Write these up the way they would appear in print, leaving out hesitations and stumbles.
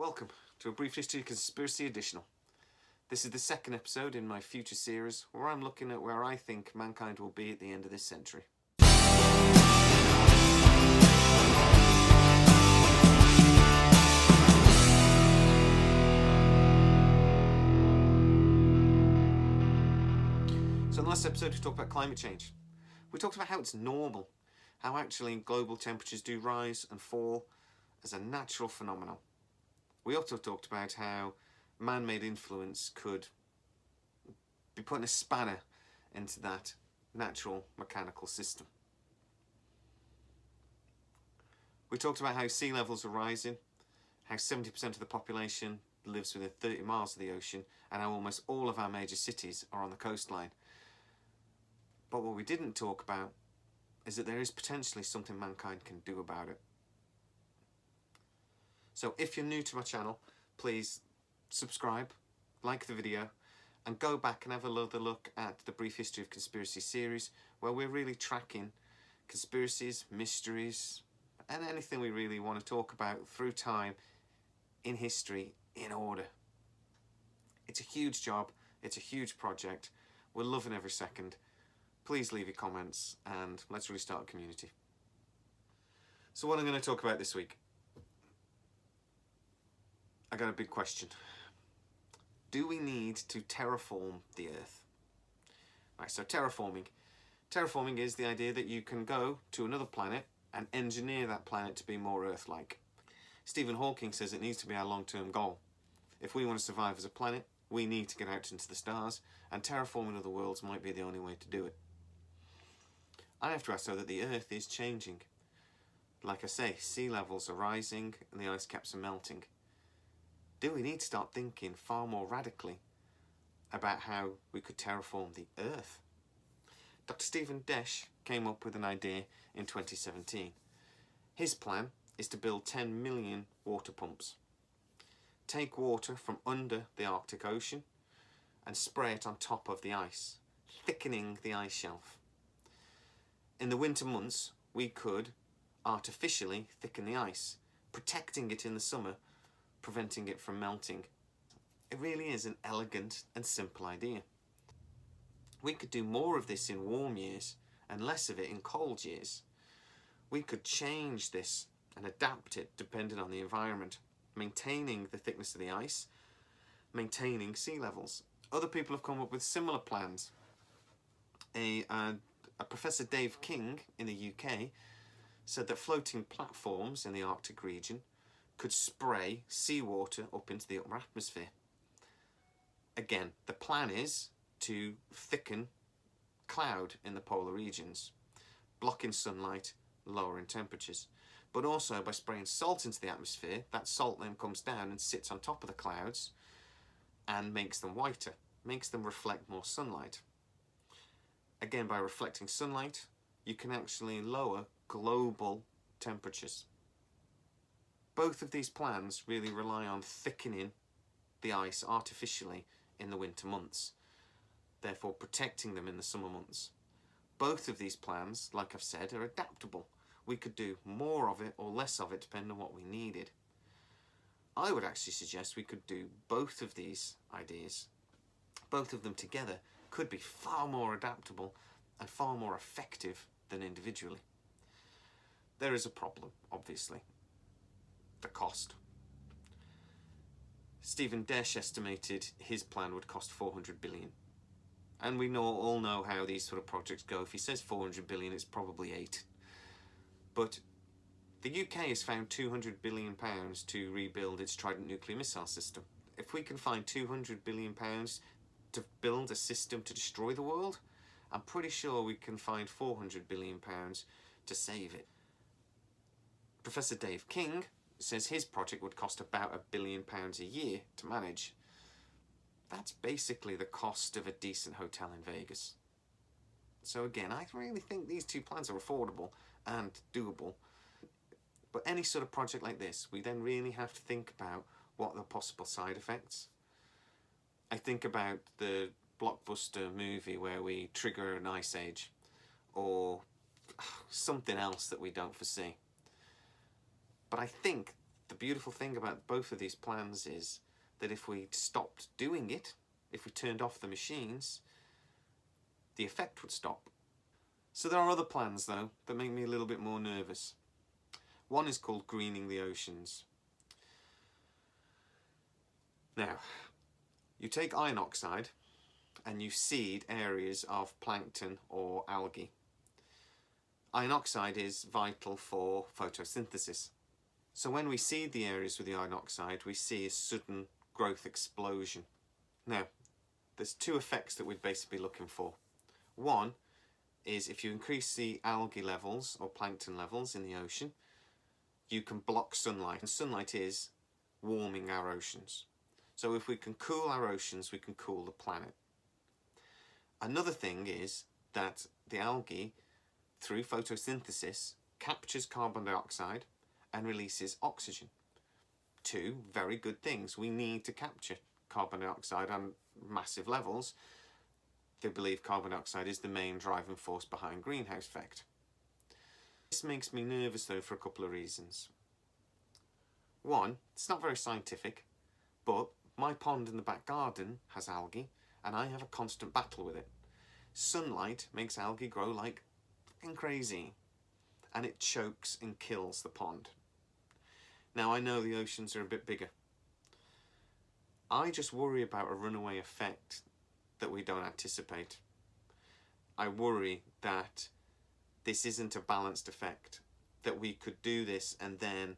Welcome to a brief history conspiracy additional. This is the second episode in my future series where I'm looking at where I think mankind will be at the end of this century. So in the last episode we talked about climate change. We talked about how it's normal, how actually global temperatures do rise and fall as a natural phenomenon. We also talked about how man-made influence could be putting a spanner into that natural mechanical system. We talked about how sea levels are rising, how 70% of the population lives within 30 miles of the ocean, and how almost all of our major cities are on the coastline. But what we didn't talk about is that there is potentially something mankind can do about it. So if you're new to my channel, please subscribe, like the video, and go back and have another look at the Brief History of Conspiracy series, where we're really tracking conspiracies, mysteries, and anything we really want to talk about through time in history in order. It's a huge job, it's a huge project, we're loving every second. Please leave your comments and let's really start a community. So what I'm going to talk about this week, I got a big question. Do we need to terraform the Earth? Right, so terraforming. Terraforming is the idea that you can go to another planet and engineer that planet to be more Earth-like. Stephen Hawking says it needs to be our long-term goal. If we want to survive as a planet, we need to get out into the stars, and terraforming other worlds might be the only way to do it. I have to ask though that the Earth is changing. Like I say, sea levels are rising and the ice caps are melting. Do we need to start thinking far more radically about how we could terraform the Earth? Dr. Stephen Desch came up with an idea in 2017. His plan is to build 10 million water pumps. Take water from under the Arctic Ocean and spray it on top of the ice, thickening the ice shelf. In the winter months, we could artificially thicken the ice, protecting it in the summer, preventing it from melting. It really is an elegant and simple idea. We could do more of this in warm years and less of it in cold years. We could change this and adapt it depending on the environment, maintaining the thickness of the ice, maintaining sea levels. Other people have come up with similar plans. A Professor Dave King in the UK said that floating platforms in the Arctic region could spray seawater up into the upper atmosphere. Again, the plan is to thicken cloud in the polar regions, blocking sunlight, lowering temperatures. But also by spraying salt into the atmosphere, that salt then comes down and sits on top of the clouds and makes them whiter, makes them reflect more sunlight. Again, by reflecting sunlight, you can actually lower global temperatures. Both of these plans really rely on thickening the ice artificially in the winter months, therefore protecting them in the summer months. Both of these plans, like I've said, are adaptable. We could do more of it or less of it depending on what we needed. I would actually suggest we could do both of these ideas. Both of them together could be far more adaptable and far more effective than individually. There is a problem, obviously. The cost. Stephen Desch estimated his plan would cost 400 billion. And we all know how these sort of projects go. If he says 400 billion, it's probably 8. But the UK has found 200 billion pounds to rebuild its Trident nuclear missile system. If we can find 200 billion pounds to build a system to destroy the world, I'm pretty sure we can find 400 billion pounds to save it. Professor Dave King says his project would cost about £1 billion a year to manage. That's basically the cost of a decent hotel in Vegas. So again, I really think these two plans are affordable and doable. But any sort of project like this, we then really have to think about what are the possible side effects. I think about the blockbuster movie where we trigger an ice age, or something else that we don't foresee. But I think the beautiful thing about both of these plans is that if we stopped doing it, if we turned off the machines, the effect would stop. So there are other plans though that make me a little bit more nervous. One is called greening the oceans. Now, you take iron oxide and you seed areas of plankton or algae. Iron oxide is vital for photosynthesis. So when we seed the areas with the iron oxide, we see a sudden growth explosion. Now, there's two effects that we'd basically be looking for. One is if you increase the algae levels or plankton levels in the ocean, you can block sunlight, and sunlight is warming our oceans. So if we can cool our oceans, we can cool the planet. Another thing is that the algae, through photosynthesis, captures carbon dioxide and releases oxygen. Two very good things. We need to capture carbon dioxide on massive levels. They believe carbon dioxide is the main driving force behind greenhouse effect. This makes me nervous though for a couple of reasons. One, it's not very scientific, but my pond in the back garden has algae and I have a constant battle with it. Sunlight makes algae grow like fucking crazy and it chokes and kills the pond. Now I know the oceans are a bit bigger. I just worry about a runaway effect that we don't anticipate. I worry that this isn't a balanced effect, that we could do this and then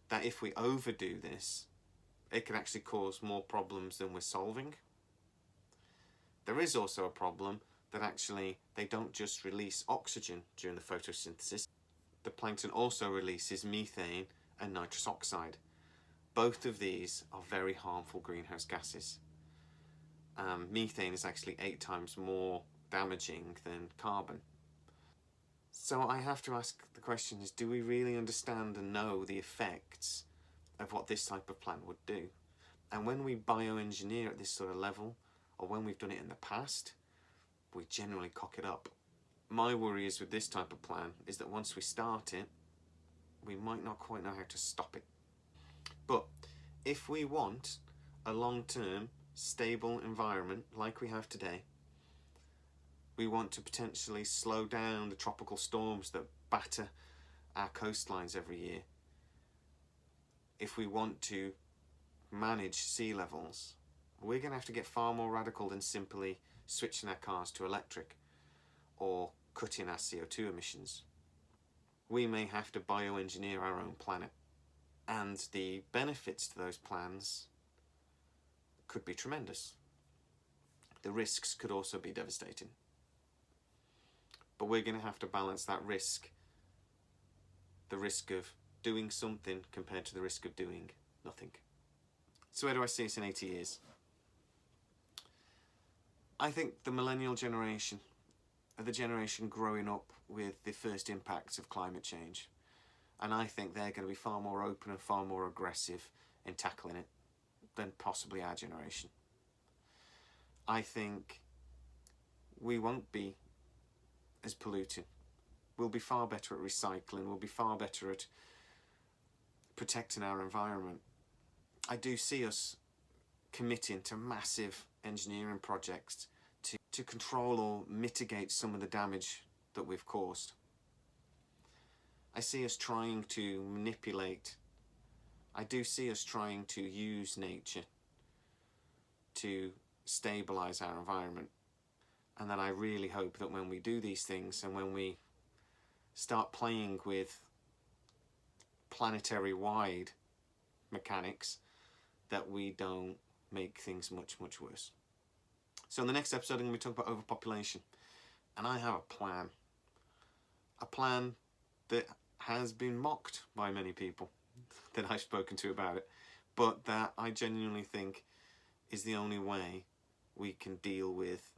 that if we overdo this, it can actually cause more problems than we're solving. There is also a problem that actually they don't just release oxygen during the photosynthesis. The plankton also releases methane and nitrous oxide. Both of these are very harmful greenhouse gases. Methane is actually 8 times more damaging than carbon. So I have to ask the question is, do we really understand and know the effects of what this type of plant would do? And when we bioengineer at this sort of level, or when we've done it in the past, we generally cock it up. My worry is with this type of plan is that once we start it, we might not quite know how to stop it. But if we want a long-term, stable environment like we have today, we want to potentially slow down the tropical storms that batter our coastlines every year. If we want to manage sea levels, we're going to have to get far more radical than simply switching our cars to electric or cutting our CO2 emissions. We may have to bioengineer our own planet, and the benefits to those plans could be tremendous. The risks could also be devastating. But we're going to have to balance that risk, the risk of doing something compared to the risk of doing nothing. So where do I see us in 80 years? I think the millennial generation are the generation growing up with the first impacts of climate change. And I think they're going to be far more open and far more aggressive in tackling it than possibly our generation. I think we won't be as polluting. We'll be far better at recycling. We'll be far better at protecting our environment. I do see us committing to massive engineering projects to control or mitigate some of the damage that we've caused. I see us trying to manipulate. I do see us trying to use nature to stabilize our environment. And then I really hope that when we do these things and when we start playing with planetary-wide mechanics, that we don't make things much, much worse. So in the next episode, I'm going to be talking about overpopulation. And I have a plan. A plan that has been mocked by many people that I've spoken to about it, but that I genuinely think is the only way we can deal with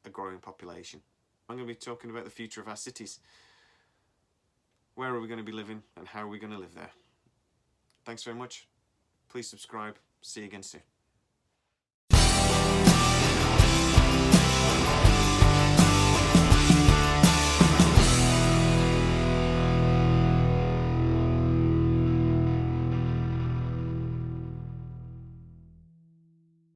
a growing population. I'm going to be talking about the future of our cities. Where are we going to be living and how are we going to live there? Thanks very much. Please subscribe. See you again soon.